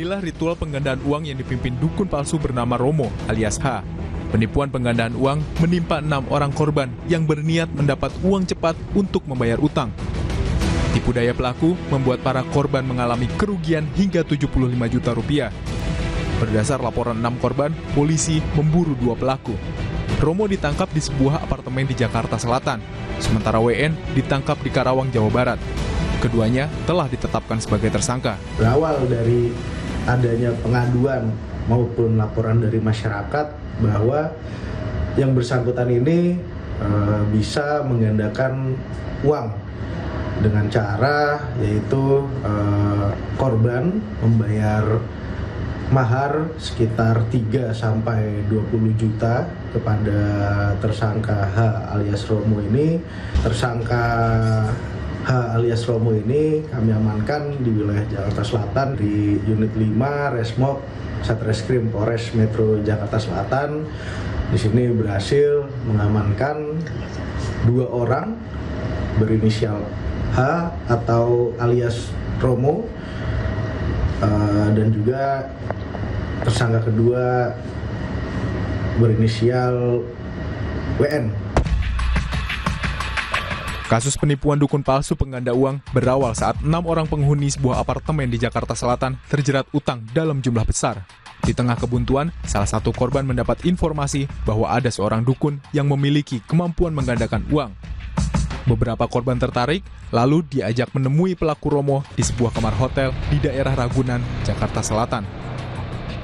Inilah ritual penggandaan uang yang dipimpin dukun palsu bernama Romo alias H. Penipuan penggandaan uang menimpa 6 orang korban yang berniat mendapat uang cepat untuk membayar utang. Tipu daya pelaku membuat para korban mengalami kerugian hingga 75 juta rupiah. Berdasar laporan 6 korban, polisi memburu 2 pelaku. Romo ditangkap di sebuah apartemen di Jakarta Selatan, sementara WN ditangkap di Karawang, Jawa Barat. Keduanya telah ditetapkan sebagai tersangka. Berawal dari adanya pengaduan maupun laporan dari masyarakat bahwa yang bersangkutan ini bisa menggandakan uang dengan cara yaitu korban membayar mahar sekitar 3 sampai 20 juta kepada tersangka H alias Romo ini. Tersangka H alias Romo ini kami amankan di wilayah Jakarta Selatan di unit 5 Resmob Satreskrim Polres Metro Jakarta Selatan. Di sini berhasil mengamankan 2 orang berinisial H atau alias Romo dan juga tersangka kedua berinisial WN. Kasus penipuan dukun palsu pengganda uang berawal saat 6 orang penghuni sebuah apartemen di Jakarta Selatan terjerat utang dalam jumlah besar. Di tengah kebuntuan, salah satu korban mendapat informasi bahwa ada seorang dukun yang memiliki kemampuan menggandakan uang. Beberapa korban tertarik, lalu diajak menemui pelaku Romo di sebuah kamar hotel di daerah Ragunan, Jakarta Selatan.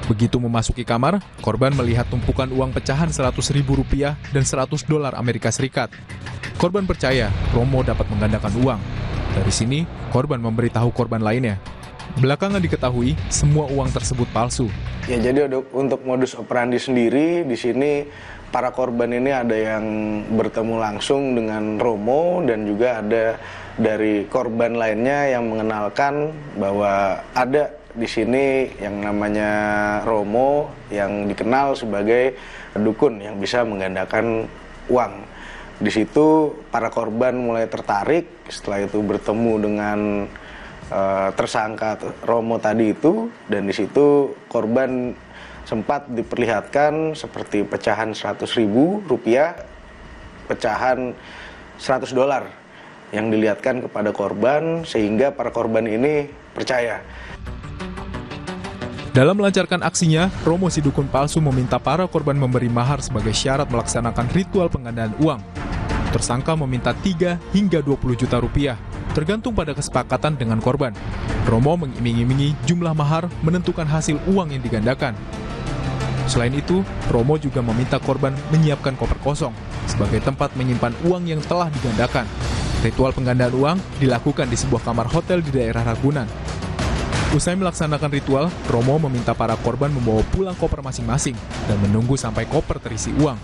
Begitu memasuki kamar, korban melihat tumpukan uang pecahan Rp100.000 dan $100 Amerika Serikat. Korban percaya Romo dapat menggandakan uang. Dari sini, korban memberitahu korban lainnya. Belakangan diketahui semua uang tersebut palsu. Ya, jadi untuk modus operandi sendiri di sini para korban ini ada yang bertemu langsung dengan Romo dan juga ada dari korban lainnya yang mengenalkan bahwa ada di sini yang namanya Romo yang dikenal sebagai dukun yang bisa menggandakan uang. Di situ para korban mulai tertarik, setelah itu bertemu dengan tersangka Romo tadi itu, dan di situ korban sempat diperlihatkan seperti pecahan Rp100.000, pecahan $100 yang dilihatkan kepada korban sehingga para korban ini percaya. Dalam melancarkan aksinya, Romo si dukun palsu meminta para korban memberi mahar sebagai syarat melaksanakan ritual penggandaan uang. Tersangka meminta 3 hingga 20 juta rupiah, tergantung pada kesepakatan dengan korban. Romo mengiming-imingi jumlah mahar menentukan hasil uang yang digandakan. Selain itu, Romo juga meminta korban menyiapkan koper kosong sebagai tempat menyimpan uang yang telah digandakan. Ritual penggandaan uang dilakukan di sebuah kamar hotel di daerah Ragunan. Usai melaksanakan ritual, Romo meminta para korban membawa pulang koper masing-masing dan menunggu sampai koper terisi uang.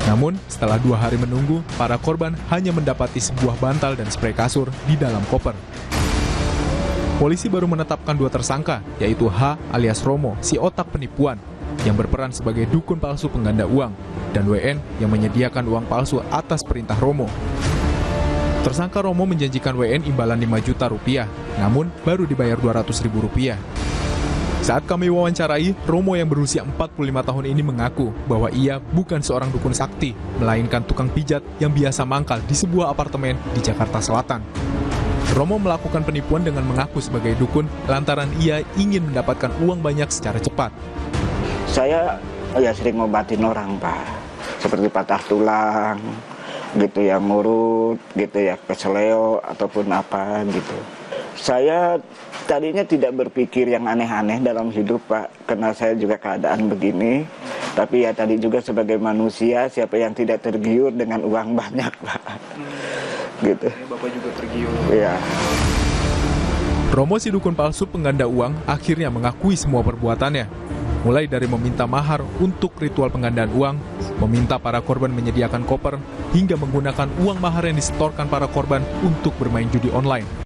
Namun, setelah 2 hari menunggu, para korban hanya mendapati sebuah bantal dan spray kasur di dalam koper. Polisi baru menetapkan 2 tersangka, yaitu H alias Romo, si otak penipuan, yang berperan sebagai dukun palsu pengganda uang, dan WN yang menyediakan uang palsu atas perintah Romo. Tersangka Romo menjanjikan WN imbalan 5 juta rupiah, namun baru dibayar Rp200.000. Saat kami wawancarai, Romo yang berusia 45 tahun ini mengaku bahwa ia bukan seorang dukun sakti, melainkan tukang pijat yang biasa mangkal di sebuah apartemen di Jakarta Selatan. Romo melakukan penipuan dengan mengaku sebagai dukun lantaran ia ingin mendapatkan uang banyak secara cepat. Saya sering ngobatin orang, Pak. Seperti patah tulang, gitu ya, murut, gitu ya, keseleo ataupun apa gitu. Saya tadinya tidak berpikir yang aneh-aneh dalam hidup, Pak, karena saya juga keadaan begini. Tapi ya tadi juga sebagai manusia, siapa yang tidak tergiur dengan uang banyak, Pak. Gitu. Bapak juga tergiur. Iya. Romo si dukun palsu pengganda uang akhirnya mengakui semua perbuatannya. Mulai dari meminta mahar untuk ritual penggandaan uang, meminta para korban menyediakan koper, hingga menggunakan uang mahar yang disetorkan para korban untuk bermain judi online.